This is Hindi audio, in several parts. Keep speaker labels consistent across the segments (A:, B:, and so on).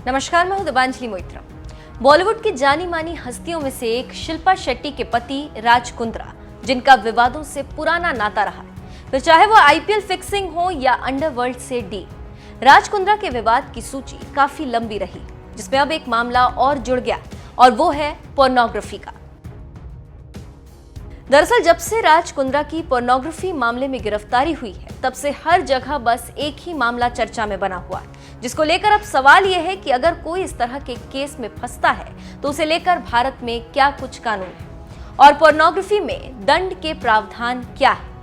A: नमस्कार, मैं हूं दिबांजलि मोइत्रा। बॉलीवुड की जानी मानी हस्तियों में से एक शिल्पा शेट्टी के पति राज कुंद्रा, जिनका विवादों से पुराना नाता रहा है, फिर चाहे वो आईपीएल फिक्सिंग हो या अंडरवर्ल्ड से डील। राज कुंद्रा के विवाद की सूची काफी लंबी रही, जिसमें अब एक मामला और जुड़ गया और वो है पोर्नोग्राफी का। दरअसल जब से राज कुंद्रा की पोर्नोग्राफी मामले में गिरफ्तारी हुई है, तब से हर जगह बस एक ही मामला चर्चा में बना हुआ है, जिसको लेकर अब सवाल यह है कि अगर कोई इस तरह के केस में फंसता है तो उसे लेकर भारत में क्या कुछ कानून है और पोर्नोग्राफी में दंड के प्रावधान क्या है।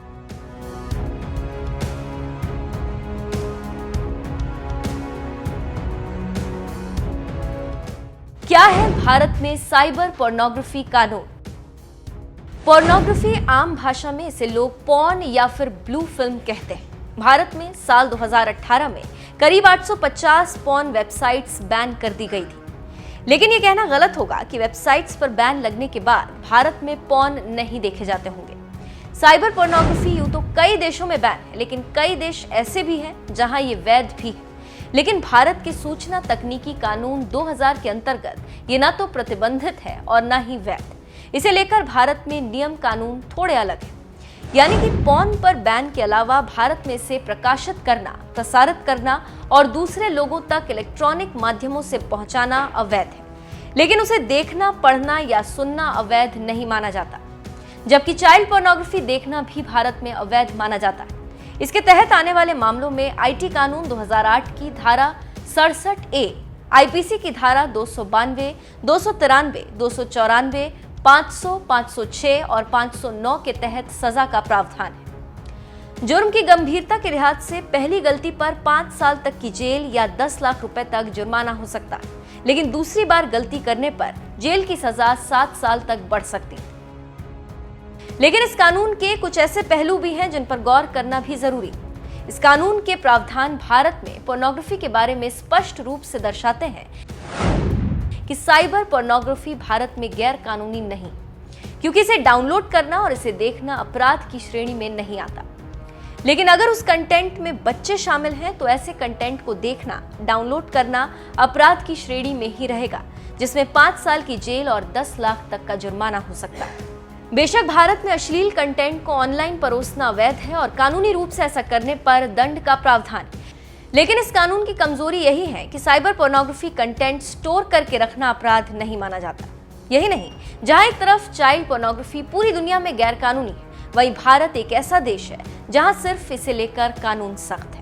A: क्या है भारत में साइबर पोर्नोग्राफी कानून? पोर्नोग्राफी आम भाषा में इसे लोग पॉर्न या फिर ब्लू फिल्म कहते हैं। भारत में साल 2018 में करीब 850 पॉर्न वेबसाइट्स बैन कर दी गई थी। लेकिन यह कहना गलत होगा कि वेबसाइट्स पर बैन लगने के बाद भारत में पॉर्न नहीं देखे जाते होंगे। साइबर पोर्नोग्राफी यूं तो कई देशों में बैन है, लेकिन कई देश ऐसे भी हैं जहां ये वैध भी है। लेकिन भारत के सूचना तकनीकी कानून 2000 के अंतर्गत ये ना तो प्रतिबंधित है और ना ही वैध। इसे लेकर भारत में नियम कानून थोड़े अलग हैं। यानी कि पॉर्न पर बैन के अलावा भारत में इसे प्रकाशित करना, प्रसारित करना और दूसरे लोगों तक इलेक्ट्रॉनिक माध्यमों से पहुंचाना अवैध है, लेकिन उसे देखना, पढ़ना या सुनना अवैध नहीं माना जाता। जबकि चाइल्ड पोर्नोग्राफी देखना भी भारत में अवैध माना जाता है। इसके तहत आने वाले मामलों में आईटी कानून 2008 की धारा 67A, आईपीसी की धारा 292, 293, 294, 500, 506 और 509 के तहत सजा का प्रावधान है। जुर्म की गंभीरता के लिहाज से पहली गलती पर 5 साल तक की जेल या 10 लाख रुपए तक जुर्माना हो सकता है, लेकिन दूसरी बार गलती करने पर जेल की सजा 7 साल तक बढ़ सकती है। लेकिन इस कानून के कुछ ऐसे पहलू भी हैं जिन पर गौर करना भी जरूरी है। इस कानून के प्रावधान भारत में पोर्नोग्राफी के बारे में स्पष्ट रूप से दर्शाते हैं कि साइबर पोर्नोग्राफी भारत में गैर कानूनी नहीं, क्योंकि इसे डाउनलोड करना और इसे देखना अपराध की श्रेणी में नहीं आता। लेकिन अगर उस कंटेंट में बच्चे शामिल हैं तो ऐसे कंटेंट को देखना, डाउनलोड करना अपराध की श्रेणी में ही रहेगा, जिसमें 5 साल की जेल और 10 लाख तक का जुर्माना हो सकता है। बेशक भारत में अश्लील कंटेंट को ऑनलाइन परोसना अवैध है और कानूनी रूप से ऐसा करने पर दंड का प्रावधान है, लेकिन इस कानून की कमजोरी यही है कि साइबर पोर्नोग्राफी कंटेंट स्टोर करके रखना अपराध नहीं माना जाता। यही नहीं, जहां एक तरफ चाइल्ड पोर्नोग्राफी पूरी दुनिया में गैर कानूनी है, वहीं भारत एक ऐसा देश है जहां सिर्फ इसे लेकर कानून सख्त है।